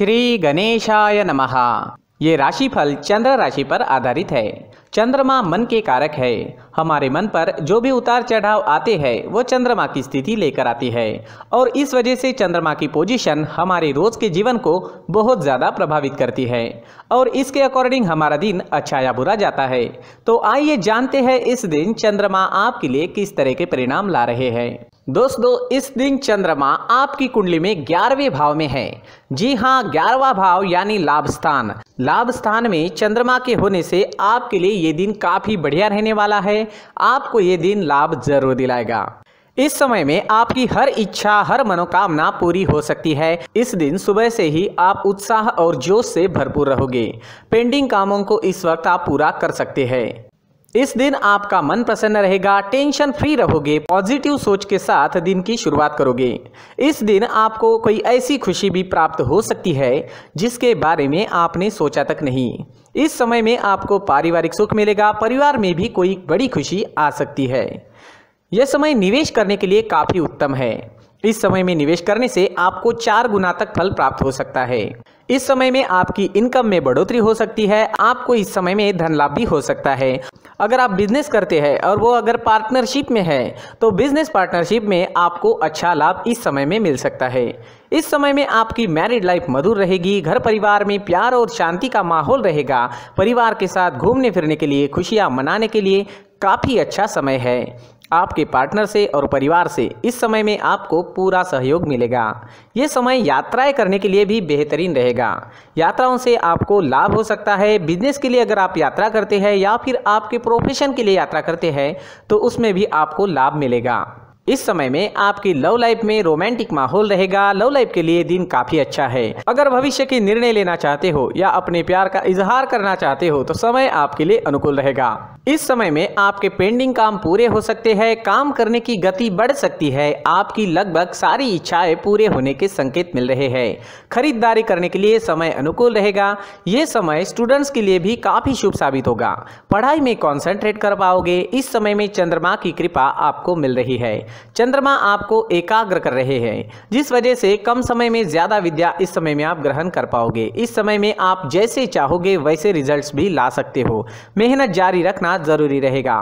श्री गणेशाय नमः। ये राशिफल चंद्र राशि पर आधारित है। चंद्रमा मन के कारक है। हमारे मन पर जो भी उतार चढ़ाव आते हैं वो चंद्रमा की स्थिति लेकर आती है और इस वजह से चंद्रमा की पोजीशन हमारे रोज के जीवन को बहुत ज़्यादा प्रभावित करती है और इसके अकॉर्डिंग हमारा दिन अच्छा या बुरा जाता है। तो आइए जानते हैं इस दिन चंद्रमा आपके लिए किस तरह के परिणाम ला रहे हैं। दोस्तों, इस दिन चंद्रमा आपकी कुंडली में 11वें भाव में है। जी हाँ, 11वां भाव यानी लाभ स्थान। लाभ स्थान में चंद्रमा के होने से आपके लिए ये दिन काफी बढ़िया रहने वाला है। आपको ये दिन लाभ जरूर दिलाएगा। इस समय में आपकी हर इच्छा, हर मनोकामना पूरी हो सकती है। इस दिन सुबह से ही आप उत्साह और जोश से भरपूर रहोगे। पेंडिंग कामों को इस वक्त आप पूरा कर सकते हैं। इस दिन आपका मन प्रसन्न रहेगा, टेंशन फ्री रहोगे, पॉजिटिव सोच के साथ दिन की शुरुआत करोगे। इस दिन आपको कोई ऐसी खुशी भी प्राप्त हो सकती है जिसके बारे में आपने सोचा तक नहीं। इस समय में आपको पारिवारिक सुख मिलेगा, परिवार में भी कोई बड़ी खुशी आ सकती है। यह समय निवेश करने के लिए काफी उत्तम है। इस समय में निवेश करने से आपको 4 गुना तक फल प्राप्त हो सकता है। इस समय में आपकी इनकम में बढ़ोतरी हो सकती है। आपको इस समय में धन लाभ भी हो सकता है। अगर आप बिजनेस करते हैं और वो अगर पार्टनरशिप में है तो बिजनेस पार्टनरशिप में आपको अच्छा लाभ इस समय में मिल सकता है। इस समय में आपकी मैरिड लाइफ मधुर रहेगी। घर परिवार में प्यार और शांति का माहौल रहेगा। परिवार के साथ घूमने फिरने के लिए, खुशियां मनाने के लिए काफ़ी अच्छा समय है। आपके पार्टनर से और परिवार से इस समय में आपको पूरा सहयोग मिलेगा। ये समय यात्राएं करने के लिए भी बेहतरीन रहेगा। यात्राओं से आपको लाभ हो सकता है। बिजनेस के लिए अगर आप यात्रा करते हैं या फिर आपके प्रोफेशन के लिए यात्रा करते हैं तो उसमें भी आपको लाभ मिलेगा। इस समय में आपकी लव लाइफ में रोमांटिक माहौल रहेगा। लव लाइफ के लिए दिन काफी अच्छा है। अगर भविष्य के निर्णय लेना चाहते हो या अपने प्यार का इजहार करना चाहते हो तो समय आपके लिए अनुकूल रहेगा। इस समय में आपके पेंडिंग काम पूरे हो सकते हैं। काम करने की गति बढ़ सकती है। आपकी लगभग सारी इच्छाएं पूरे होने के संकेत मिल रहे हैं। खरीदारी करने के लिए समय अनुकूल रहेगा। ये समय स्टूडेंट्स के लिए भी काफी शुभ साबित होगा। पढ़ाई में कॉन्सेंट्रेट कर पाओगे। इस समय में चंद्रमा की कृपा आपको मिल रही है। चंद्रमा आपको एकाग्र कर रहे हैं जिस वजह से कम समय में ज्यादा विद्या इस समय में आप ग्रहण कर पाओगे। इस समय में आप जैसे चाहोगे वैसे रिजल्ट्स भी ला सकते हो। मेहनत जारी रखना जरूरी रहेगा।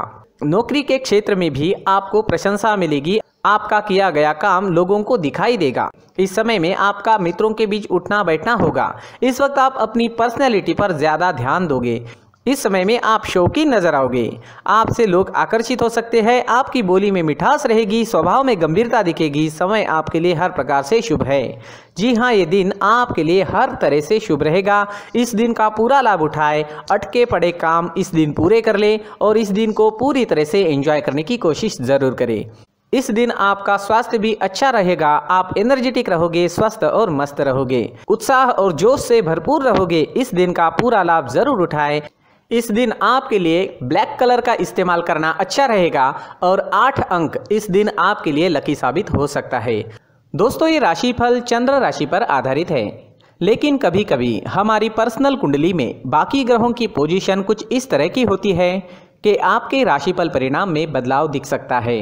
नौकरी के क्षेत्र में भी आपको प्रशंसा मिलेगी। आपका किया गया काम लोगों को दिखाई देगा। इस समय में आपका मित्रों के बीच उठना बैठना होगा। इस वक्त आप अपनी पर्सनैलिटी पर ज्यादा ध्यान दोगे। इस समय में आप शौकीन नजर आओगे। आपसे लोग आकर्षित हो सकते हैं। आपकी बोली में मिठास रहेगी, स्वभाव में गंभीरता दिखेगी। समय आपके लिए हर प्रकार से शुभ है। जी हाँ, ये दिन आपके लिए हर तरह से शुभ रहेगा। इस दिन का पूरा लाभ उठाए। अटके पड़े काम इस दिन पूरे कर ले और इस दिन को पूरी तरह से एंजॉय करने की कोशिश जरूर करें। इस दिन आपका स्वास्थ्य भी अच्छा रहेगा। आप एनर्जेटिक रहोगे, स्वस्थ और मस्त रहोगे, उत्साह और जोश से भरपूर रहोगे। इस दिन का पूरा लाभ जरूर उठाएं। इस दिन आपके लिए ब्लैक कलर का इस्तेमाल करना अच्छा रहेगा और 8 अंक इस दिन आपके लिए लकी साबित हो सकता है। दोस्तों, ये राशिफल चंद्र राशि पर आधारित है, लेकिन कभी कभी हमारी पर्सनल कुंडली में बाकी ग्रहों की पोजीशन कुछ इस तरह की होती है कि आपके राशिफल परिणाम में बदलाव दिख सकता है।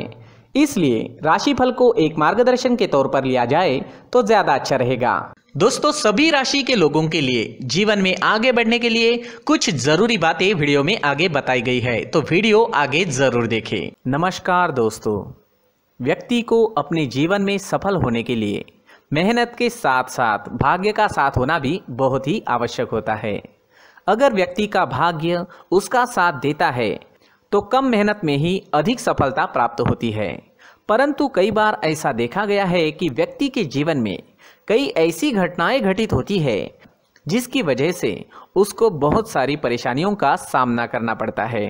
इसलिए राशिफल को एक मार्गदर्शन के तौर पर लिया जाए तो ज्यादा अच्छा रहेगा। दोस्तों, सभी राशि के लोगों के लिए जीवन में आगे बढ़ने के लिए कुछ जरूरी बातें वीडियो में आगे बताई गई है, तो वीडियो आगे जरूर देखें। नमस्कार दोस्तों, व्यक्ति को अपने जीवन में सफल होने के लिए मेहनत के साथ साथ भाग्य का साथ होना भी बहुत ही आवश्यक होता है। अगर व्यक्ति का भाग्य उसका साथ देता है तो कम मेहनत में ही अधिक सफलता प्राप्त होती है। परंतु कई बार ऐसा देखा गया है कि व्यक्ति के जीवन में कई ऐसी घटनाएं घटित होती है जिसकी वजह से उसको बहुत सारी परेशानियों का सामना करना पड़ता है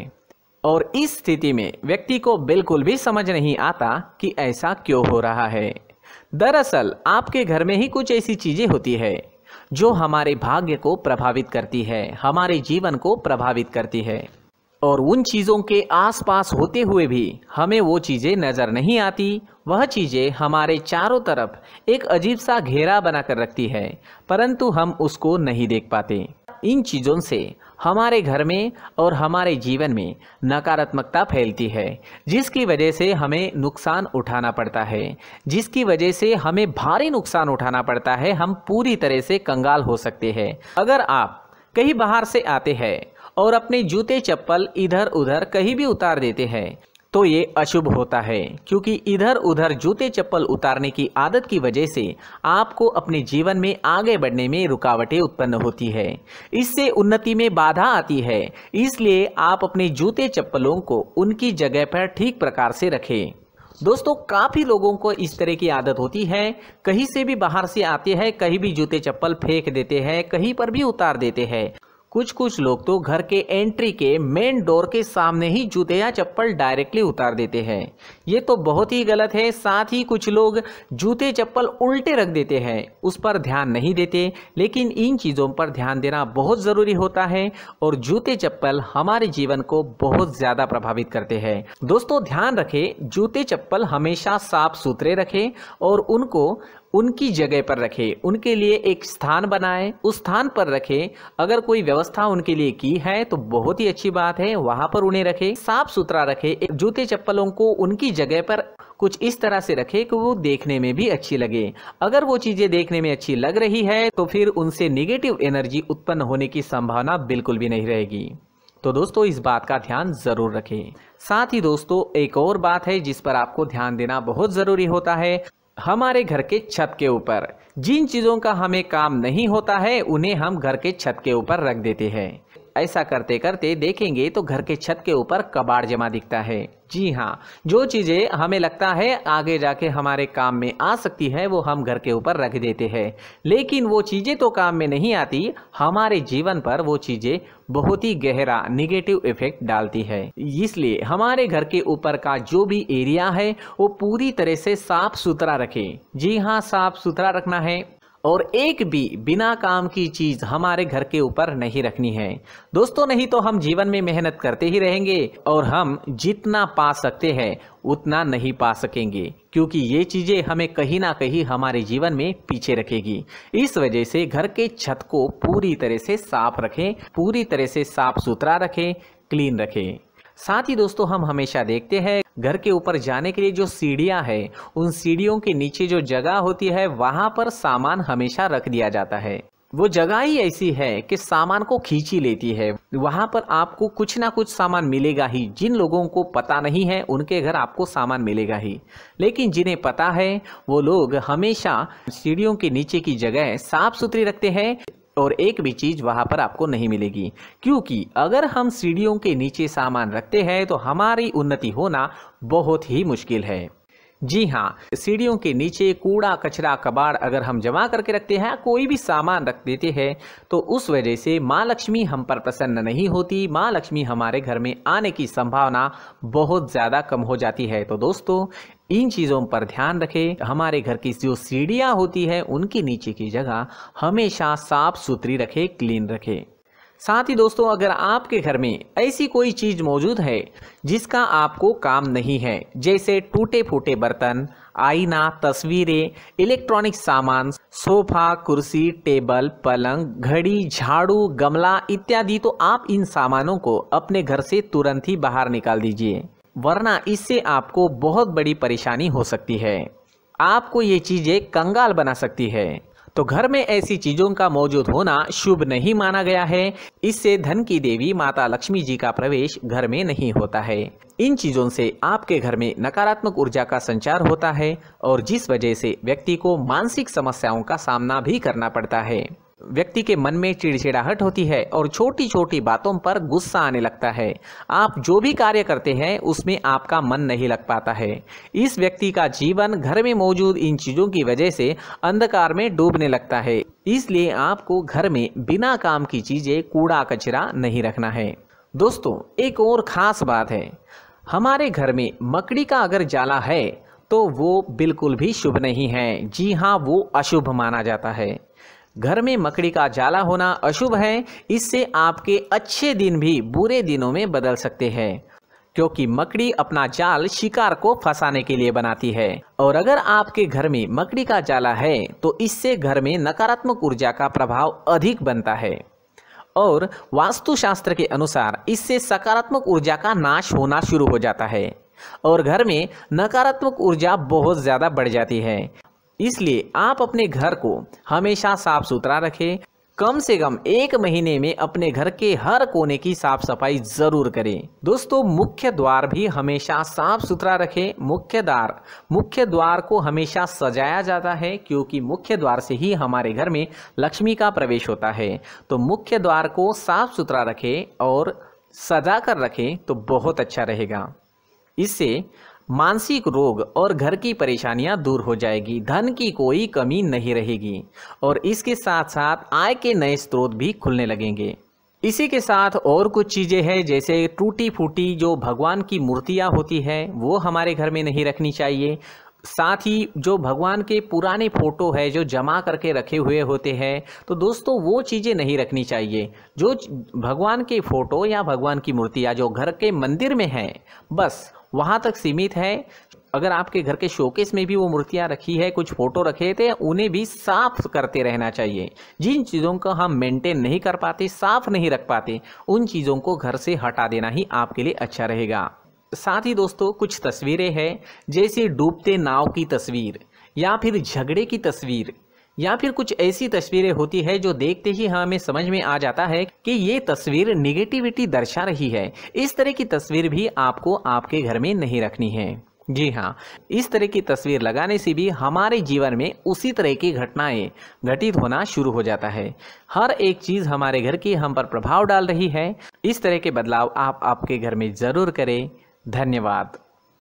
और इस स्थिति में व्यक्ति को बिल्कुल भी समझ नहीं आता कि ऐसा क्यों हो रहा है। दरअसल आपके घर में ही कुछ ऐसी चीजें होती है जो हमारे भाग्य को प्रभावित करती है, हमारे जीवन को प्रभावित करती है और उन चीज़ों के आसपास होते हुए भी हमें वो चीज़ें नज़र नहीं आती। वह चीज़ें हमारे चारों तरफ एक अजीब सा घेरा बनाकर रखती है, परंतु हम उसको नहीं देख पाते। इन चीज़ों से हमारे घर में और हमारे जीवन में नकारात्मकता फैलती है, जिसकी वजह से हमें नुकसान उठाना पड़ता है, जिसकी वजह से हमें भारी नुकसान उठाना पड़ता है। हम पूरी तरह से कंगाल हो सकते हैं। अगर आप कहीं बाहर से आते हैं और अपने जूते चप्पल इधर उधर कहीं भी उतार देते हैं तो ये अशुभ होता है, क्योंकि इधर उधर जूते चप्पल उतारने की आदत की वजह से आपको अपने जीवन में आगे बढ़ने में रुकावटें उत्पन्न होती है। इससे उन्नति में बाधा आती है। इसलिए आप अपने जूते चप्पलों को उनकी जगह पर ठीक प्रकार से रखें। दोस्तों, काफ़ी लोगों को इस तरह की आदत होती है, कहीं से भी बाहर से आते हैं, कहीं भी जूते चप्पल फेंक देते हैं, कहीं पर भी उतार देते हैं। कुछ लोग तो घर के एंट्री के मेन डोर के सामने ही जूते या चप्पल डायरेक्टली उतार देते हैं। ये तो बहुत ही गलत है। साथ ही कुछ लोग जूते चप्पल उल्टे रख देते हैं, उस पर ध्यान नहीं देते। लेकिन इन चीज़ों पर ध्यान देना बहुत ज़रूरी होता है और जूते चप्पल हमारे जीवन को बहुत ज़्यादा प्रभावित करते हैं। दोस्तों, ध्यान रखें, जूते चप्पल हमेशा साफ सुथरे रखें और उनको उनकी जगह पर रखें। उनके लिए एक स्थान बनाएं, उस स्थान पर रखें। अगर कोई व्यवस्था उनके लिए की है तो बहुत ही अच्छी बात है, वहां पर उन्हें रखें, साफ सुथरा रखें। जूते चप्पलों को उनकी जगह पर कुछ इस तरह से रखें कि वो देखने में भी अच्छी लगे। अगर वो चीजें देखने में अच्छी लग रही है तो फिर उनसे निगेटिव एनर्जी उत्पन्न होने की संभावना बिल्कुल भी नहीं रहेगी। तो दोस्तों, इस बात का ध्यान जरूर रखें। साथ ही दोस्तों, एक और बात है जिस पर आपको ध्यान देना बहुत जरूरी होता है। हमारे घर के छत के ऊपर जिन चीज़ों का हमें काम नहीं होता है उन्हें हम घर के छत के ऊपर रख देते हैं। ऐसा करते करते देखेंगे तो घर के छत के ऊपर कबाड़ जमा दिखता है। जी हाँ, जो चीज़ें हमें लगता है आगे जाके हमारे काम में आ सकती है वो हम घर के ऊपर रख देते हैं, लेकिन वो चीज़ें तो काम में नहीं आती। हमारे जीवन पर वो चीज़ें बहुत ही गहरा निगेटिव इफेक्ट डालती है। इसलिए हमारे घर के ऊपर का जो भी एरिया है वो पूरी तरह से साफ सुथरा रखें। जी हाँ, साफ सुथरा रखना है और एक भी बिना काम की चीज हमारे घर के ऊपर नहीं रखनी है। दोस्तों, नहीं तो हम जीवन में मेहनत करते ही रहेंगे और हम जितना पा सकते हैं उतना नहीं पा सकेंगे, क्योंकि ये चीजें हमें कहीं ना कहीं हमारे जीवन में पीछे रखेगी। इस वजह से घर के छत को पूरी तरह से साफ रखें, पूरी तरह से साफ सुथरा रखें, क्लीन रखें। साथ ही दोस्तों, हम हमेशा देखते हैं घर के ऊपर जाने के लिए जो सीढ़ियां हैं, उन सीढ़ियों के नीचे जो जगह होती है वहां पर सामान हमेशा रख दिया जाता है। वो जगह ही ऐसी है कि सामान को खींची लेती है। वहां पर आपको कुछ ना कुछ सामान मिलेगा ही। जिन लोगों को पता नहीं है उनके घर आपको सामान मिलेगा ही, लेकिन जिन्हें पता है वो लोग हमेशा सीढ़ियों के नीचे की जगह साफ सुथरी रखते हैं और एक भी चीज वहां पर आपको नहीं मिलेगी। क्योंकि अगर हम सीढ़ियों के नीचे सामान रखते हैं तो हमारी उन्नति होना बहुत ही मुश्किल है। जी हाँ, सीढ़ियों के नीचे कूड़ा कचरा कबाड़ अगर हम जमा करके रखते हैं, कोई भी सामान रख देते हैं, तो उस वजह से माँ लक्ष्मी हम पर प्रसन्न नहीं होती। माँ लक्ष्मी हमारे घर में आने की संभावना बहुत ज़्यादा कम हो जाती है। तो दोस्तों, इन चीज़ों पर ध्यान रखें। हमारे घर की जो सीढ़ियाँ होती है उनकी नीचे की जगह हमेशा साफ सुथरी रखें, क्लीन रखें। साथ ही दोस्तों, अगर आपके घर में ऐसी कोई चीज मौजूद है जिसका आपको काम नहीं है, जैसे टूटे फूटे बर्तन, आईना, तस्वीरें, इलेक्ट्रॉनिक सामान, सोफा, कुर्सी, टेबल, पलंग, घड़ी, झाड़ू, गमला इत्यादि, तो आप इन सामानों को अपने घर से तुरंत ही बाहर निकाल दीजिए, वरना इससे आपको बहुत बड़ी परेशानी हो सकती है। आपको ये चीजें कंगाल बना सकती है। तो घर में ऐसी चीजों का मौजूद होना शुभ नहीं माना गया है। इससे धन की देवी माता लक्ष्मी जी का प्रवेश घर में नहीं होता है। इन चीजों से आपके घर में नकारात्मक ऊर्जा का संचार होता है और जिस वजह से व्यक्ति को मानसिक समस्याओं का सामना भी करना पड़ता है। व्यक्ति के मन में चिड़चिड़ाहट होती है और छोटी छोटी बातों पर गुस्सा आने लगता है। आप जो भी कार्य करते हैं उसमें आपका मन नहीं लग पाता है। इस व्यक्ति का जीवन घर में मौजूद इन चीज़ों की वजह से अंधकार में डूबने लगता है। इसलिए आपको घर में बिना काम की चीज़ें, कूड़ा कचरा नहीं रखना है। दोस्तों, एक और ख़ास बात है, हमारे घर में मकड़ी का अगर जाला है तो वो बिल्कुल भी शुभ नहीं है। जी हाँ, वो अशुभ माना जाता है। घर में मकड़ी का जाला होना अशुभ है। इससे आपके अच्छे दिन भी बुरे दिनों में बदल सकते हैं, क्योंकि मकड़ी अपना जाल शिकार को फंसाने के लिए बनाती है। और अगर आपके घर में मकड़ी का जाला है तो इससे घर में नकारात्मक ऊर्जा का प्रभाव अधिक बनता है और वास्तुशास्त्र के अनुसार इससे सकारात्मक ऊर्जा का नाश होना शुरू हो जाता है और घर में नकारात्मक ऊर्जा बहुत ज़्यादा बढ़ जाती है। इसलिए आप अपने घर को हमेशा साफ सुथरा रखें। कम से कम 1 महीने में अपने घर के हर कोने की साफ सफाई जरूर करें। दोस्तों, मुख्य द्वार भी हमेशा साफ सुथरा रखें। मुख्य द्वार को हमेशा सजाया जाता है क्योंकि मुख्य द्वार से ही हमारे घर में लक्ष्मी का प्रवेश होता है। तो मुख्य द्वार को साफ सुथरा रखें और सजा कर रखें तो बहुत अच्छा रहेगा। इससे मानसिक रोग और घर की परेशानियां दूर हो जाएगी, धन की कोई कमी नहीं रहेगी और इसके साथ साथ आय के नए स्रोत भी खुलने लगेंगे। इसी के साथ और कुछ चीज़ें हैं, जैसे टूटी फूटी जो भगवान की मूर्तियां होती है वो हमारे घर में नहीं रखनी चाहिए। साथ ही जो भगवान के पुराने फोटो है जो जमा करके रखे हुए होते हैं, तो दोस्तों वो चीज़ें नहीं रखनी चाहिए। जो भगवान के फोटो या भगवान की मूर्तियाँ जो घर के मंदिर में हैं बस वहाँ तक सीमित है। अगर आपके घर के शोकेस में भी वो मूर्तियाँ रखी है, कुछ फोटो रखे थे, उन्हें भी साफ करते रहना चाहिए। जिन चीज़ों को हम मेंटेन नहीं कर पाते, साफ नहीं रख पाते, उन चीज़ों को घर से हटा देना ही आपके लिए अच्छा रहेगा। साथ ही दोस्तों कुछ तस्वीरें हैं, जैसे डूबते नाव की तस्वीर या फिर झगड़े की तस्वीर या फिर कुछ ऐसी तस्वीरें होती है जो देखते ही हमें समझ में आ जाता है कि ये तस्वीर निगेटिविटी दर्शा रही है। इस तरह की तस्वीर भी आपको आपके घर में नहीं रखनी है। जी हाँ, इस तरह की तस्वीर लगाने से भी हमारे जीवन में उसी तरह की घटनाएं घटित होना शुरू हो जाता है। हर एक चीज़ हमारे घर की हम पर प्रभाव डाल रही है। इस तरह के बदलाव आप आपके घर में ज़रूर करें। धन्यवाद।